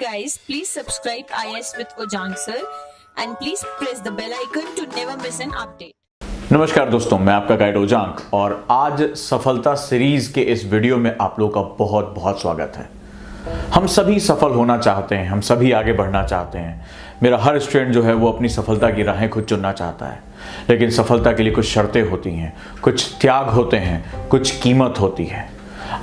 guys, please subscribe IS with Ojang sir and please press the bell icon to never miss an update. नमस्कार दोस्तों, मैं आपका guide ओजांग और आज सफलता सीरीज के इस वीडियो में आप लोगों का बहुत बहुत स्वागत है। हम सभी सफल होना चाहते हैं, हम सभी आगे बढ़ना चाहते हैं। मेरा हर स्टूडेंट जो है वो अपनी सफलता की राहें खुद चुनना चाहता है, लेकिन सफलता के लिए कुछ शर्तें होती हैं, कुछ त्याग होते हैं, कुछ कीमत होती है।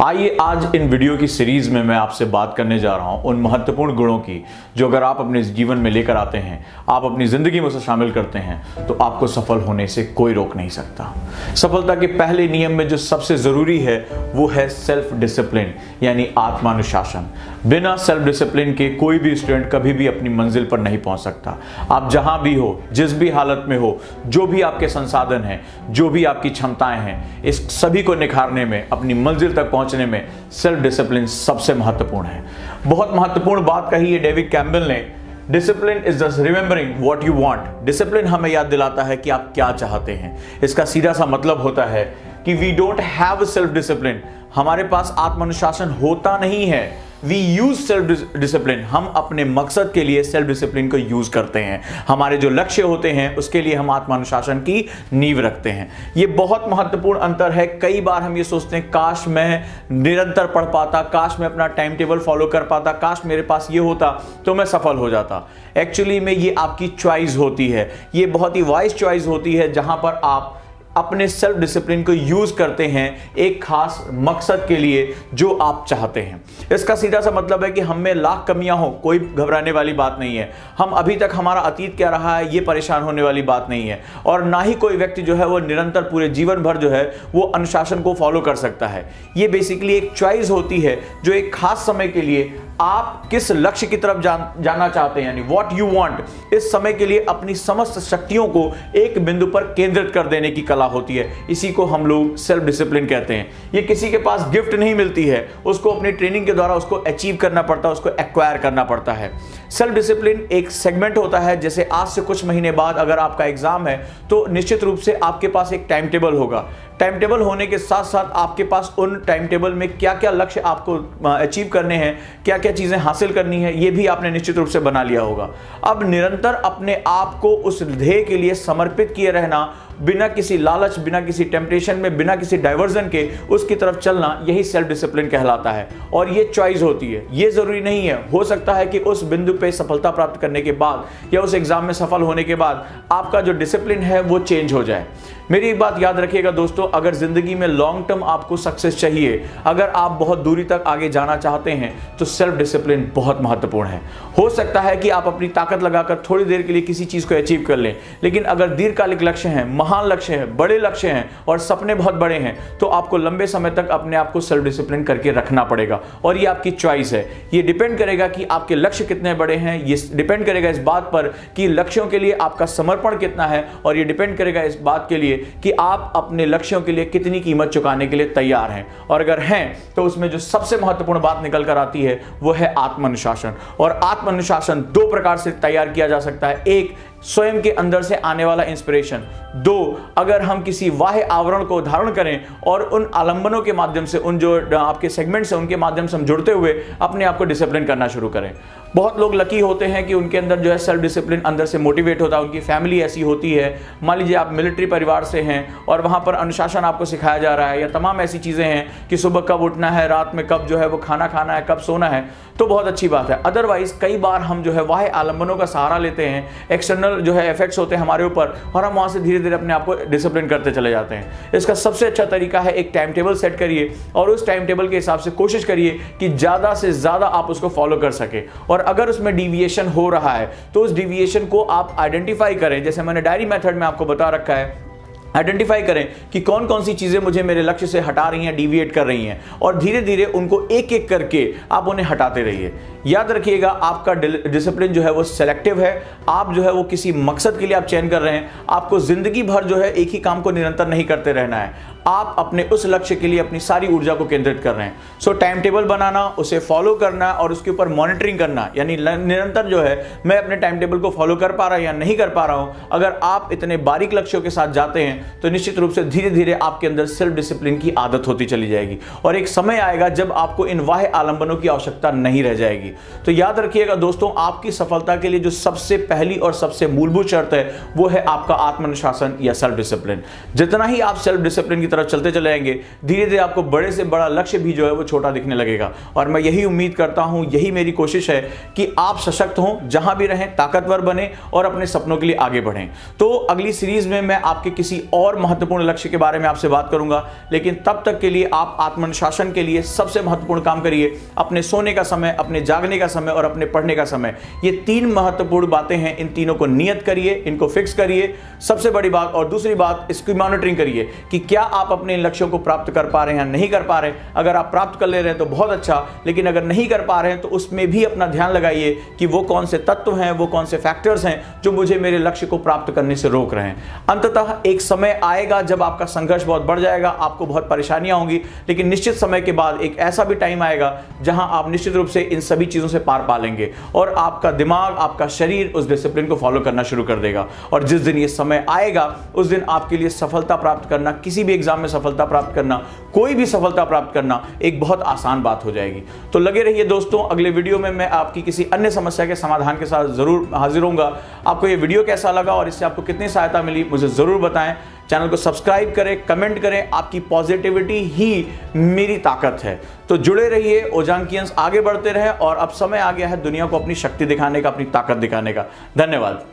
आइए आज इन वीडियो की सीरीज में मैं आपसे बात करने जा रहा हूं उन महत्वपूर्ण गुणों की जो अगर आप अपने जीवन में लेकर आते हैं, आप अपनी जिंदगी में उसे शामिल करते हैं तो आपको सफल होने से कोई रोक नहीं सकता। सफलता के पहले नियम में जो सबसे जरूरी है वो है सेल्फ डिसिप्लिन, यानी आत्मानुशासन। बिना सेल्फ डिसिप्लिन के कोई भी स्टूडेंट कभी भी अपनी मंजिल पर नहीं पहुंच सकता। आप जहां भी हो, जिस भी हालत में हो, जो भी आपके संसाधन हैं, जो भी आपकी क्षमताएं हैं, इस सभी को निखारने में, अपनी मंजिल तक पहुंचने में सेल्फ डिसिप्लिन सबसे महत्वपूर्ण है। बहुत महत्वपूर्ण बात कही है डेविड कैम्पबेल ने, discipline is just remembering what you want. Discipline हमें याद दिलाता है कि आप क्या चाहते हैं। इसका सीधा सा मतलब होता है कि we don't have self discipline, हमारे पास आत्मानुशासन होता नहीं है। वी यूज सेल्फ डिसिप्लिन, हम अपने मकसद के लिए सेल्फ डिसिप्लिन को यूज करते हैं। हमारे जो लक्ष्य होते हैं उसके लिए हम आत्मानुशासन की नींव रखते हैं। ये बहुत महत्वपूर्ण अंतर है। कई बार हम ये सोचते हैं काश मैं निरंतर पढ़ पाता, काश मैं अपना टाइम टेबल फॉलो कर पाता, काश मेरे पास ये होता तो मैं सफल हो जाता। एक्चुअली में ये आपकी चॉइस होती है, ये बहुत ही वाइज चॉइस होती है जहां पर आप अपने सेल्फ डिसिप्लिन को यूज करते हैं एक खास मकसद के लिए जो आप चाहते हैं। इसका सीधा सा मतलब है कि हम में लाख कमियां हो, कोई घबराने वाली बात नहीं है। हम अभी तक हमारा अतीत क्या रहा है ये परेशान होने वाली बात नहीं है। और ना ही कोई व्यक्ति जो है वो निरंतर पूरे जीवन भर जो है वो अनुशासन को फॉलो कर सकता है। ये बेसिकली एक चॉइस होती है जो एक खास समय के लिए आप किस लक्ष्य की तरफ जाना चाहते हैं, यानी व्हाट यू वांट, इस समय के लिए अपनी समस्त शक्तियों को एक बिंदु पर केंद्रित कर देने की कला होती है। इसी को हम लोग सेल्फ डिसिप्लिन कहते हैं। ये किसी के पास गिफ्ट नहीं मिलती है, उसको अपनी ट्रेनिंग के द्वारा उसको अचीव करना पड़ता है, उसको एक्वायर करना पड़ता है। सेल्फ डिसिप्लिन एक सेगमेंट होता है। जैसे आज से कुछ महीने बाद अगर आपका एग्जाम है तो निश्चित रूप से आपके पास एक टाइम टेबल होगा। टाइम टेबल होने के साथ साथ आपके पास उन टाइम टेबल में क्या क्या लक्ष्य आपको अचीव करने हैं, क्या क्या चीजें हासिल करनी है, ये भी आपने निश्चित रूप से बना लिया होगा। अब निरंतर अपने आप को उस ध्येय के लिए समर्पित किए रहना, बिना किसी लालच, बिना किसी टेम्पटेशन में, बिना किसी डाइवर्जन के उसकी तरफ चलना, यही सेल्फ डिसिप्लिन कहलाता है। और ये चॉइस होती है। ये जरूरी नहीं है, हो सकता है कि उस बिंदु पे सफलता प्राप्त करने के बाद या उस एग्जाम में सफल होने के बाद आपका जो डिसिप्लिन है वो चेंज हो जाए। मेरी एक बात याद रखिएगा दोस्तों, अगर जिंदगी में लॉन्ग टर्म आपको सक्सेस चाहिए, अगर आप बहुत दूरी तक आगे जाना चाहते हैं तो सेल्फ डिसिप्लिन बहुत महत्वपूर्ण है। हो सकता है कि आप अपनी ताकत लगाकर थोड़ी देर के लिए किसी चीज को अचीव कर लें, लेकिन अगर दीर्घकालिक लक्ष्य हैं, महान लक्ष्य हैं, बड़े लक्ष्य हैं और सपने बहुत बड़े हैं तो आपको लंबे समय तक अपने आप को सेल्फ डिसिप्लिन करके रखना पड़ेगा। और ये आपकी चॉइस है। ये डिपेंड करेगा कि आपके लक्ष्य कितने बड़े हैं, ये डिपेंड करेगा इस बात पर कि लक्ष्यों के लिए आपका समर्पण कितना है, और ये डिपेंड करेगा इस बात के लिए कि आप अपने लक्ष्यों के लिए कितनी कीमत चुकाने के लिए तैयार हैं। और अगर हैं तो उसमें जो सबसे महत्वपूर्ण बात निकल कर आती है वो है आत्मानुशासन। और आत्मानुशासन दो प्रकार से तैयार किया जा सकता है। एक, स्वयं के अंदर से आने वाला इंस्पिरेशन। दो, अगर हम किसी बाह्य आवरण को धारण करें और उन आलंबनों के माध्यम से, उन जो आपके सेगमेंट्स हैं उनके माध्यम से हम जुड़ते हुए अपने आप को डिसिप्लिन करना शुरू करें। बहुत लोग लकी होते हैं कि उनके अंदर जो है सेल्फ डिसिप्लिन अंदर से मोटिवेट होता है, उनकी फैमिली ऐसी होती है। मान लीजिए आप मिलिट्री परिवार से हैं और वहाँ पर अनुशासन आपको सिखाया जा रहा है, या तमाम ऐसी चीज़ें हैं कि सुबह कब उठना है, रात में कब जो है वो खाना खाना है, कब सोना है, तो बहुत अच्छी बात है। अदरवाइज कई बार हम जो है बाह्य आलंबनों का सहारा लेते हैं, एक्सटर्नल जो है इफेक्ट्स होते हैं हमारे ऊपर, और हम वहाँ से धीरे धीरे अपने आप को डिसिप्लिन करते चले जाते हैं। इसका सबसे अच्छा तरीका है एक टाइम टेबल सेट करिए और उस टाइम टेबल के हिसाब से कोशिश करिए कि ज़्यादा से ज़्यादा आप उसको फॉलो कर सके। और अगर उसमें डिविएशन हो रहा है तो उस डिविएशन को आप आइडेंटिफाई करें। जैसे मैंने डायरी मेथड में आपको बता रखा है, आइडेंटिफाई करें कि कौन कौन सी चीज़ें मुझे मेरे लक्ष्य से हटा रही हैं, डिविएट कर रही हैं, और धीरे धीरे उनको एक एक करके आप उन्हें हटाते रहिए। याद रखिएगा आपका डिसिप्लिन जो है वो सेलेक्टिव है। आप जो है वो किसी मकसद के लिए आप चयन कर रहे हैं। आपको जिंदगी भर जो है एक ही काम को निरंतर नहीं करते रहना है। आप अपने उस लक्ष्य के लिए अपनी सारी ऊर्जा को केंद्रित कर रहे हैं। सो टाइम टेबल बनाना, उसे फॉलो करना और उसके ऊपर मॉनिटरिंग करना, यानी निरंतर जो है मैं अपने टाइम टेबल को फॉलो कर पा रहा या नहीं कर पा रहा हूं। अगर आप इतने बारीक लक्ष्यों के साथ जाते हैं तो निश्चित रूप से धीरे धीरे आपके अंदर सेल्फ डिसिप्लिन की आदत होती चली जाएगी और एक समय आएगा जब आपको इन बाह्य आलंबनों की आवश्यकता नहीं रह जाएगी। तो याद रखिएगा दोस्तों, आपकी सफलता के लिए जो सबसे पहली और सबसे मूलभूत शर्त है वो है आपका आत्मानुशासन या सेल्फ डिसिप्लिन। जितना ही आप सेल्फ डिसिप्लिन की तरफ चलते चले जाएंगे, धीरे धीरे आपको बड़े से बड़ा लक्ष्य भी जो है वो छोटा दिखने लगेगा। और मैं यही उम्मीद करता हूं, यही मेरी कोशिश है कि आप सशक्त हों, जहां भी रहें, ताकतवर बने और अपने सपनों के लिए आगे बढ़ें। तो अगली सीरीज में मैं आपके किसी और महत्वपूर्ण लक्ष्य के बारे में आपसे बात करूंगा, लेकिन तब तक के लिए आप आत्मानुशासन के लिए सबसे महत्वपूर्ण काम करिए, अपने सोने का समय, अपने जागने का समय और अपने पढ़ने का समय। ये 3 महत्वपूर्ण बातें हैं, इन तीनों को नियत करिए, इनको फिक्स करिए, सबसे बड़ी बात। और दूसरी बात, इसकी मॉनिटरिंग करिए कि क्या आप अपने लक्ष्यों को प्राप्त कर पा रहे हैं या नहीं कर पा रहे हैं। अगर आप प्राप्त कर ले रहे हैं तो बहुत अच्छा, लेकिन अगर नहीं कर पा रहे हैं तो उसमें भी अपना ध्यान लगाइए कि वो कौन से तत्व हैं, वो कौन से फैक्टर्स हैं जो मुझे मेरे लक्ष्य को प्राप्त करने से रोक रहे हैं। अंततः एक समय आएगा जब आपका संघर्ष बहुत बढ़ जाएगा, आपको बहुत परेशानियां होंगी, लेकिन निश्चित समय के बाद एक ऐसा भी टाइम आएगा जहां आप निश्चित रूप से इन सभी चीजों से पार पा लेंगे और आपका दिमाग, आपका शरीर उस डिसिप्लिन को फॉलो करना शुरू कर देगा। और जिस दिन ये समय आएगा उस दिन आपके लिए सफलता प्राप्त करना, किसी भी एग्जाम में सफलता प्राप्त करना, कोई भी सफलता प्राप्त करना एक बहुत आसान बात हो जाएगी। तो लगे रहिए दोस्तों, अगले वीडियो में मैं आपकी किसी अन्य समस्या के समाधान के साथ जरूर हाजिर होऊंगा। आपको ये वीडियो कैसा लगा और इससे आपको कितनी सहायता मिली मुझे जरूर बताएं। चैनल को सब्सक्राइब करें, कमेंट करें, आपकी पॉजिटिविटी ही मेरी ताकत है। तो जुड़े रहिए, ओजांकियंस आगे बढ़ते रहें और अब समय आ गया है दुनिया को अपनी शक्ति दिखाने का, अपनी ताकत दिखाने का। धन्यवाद।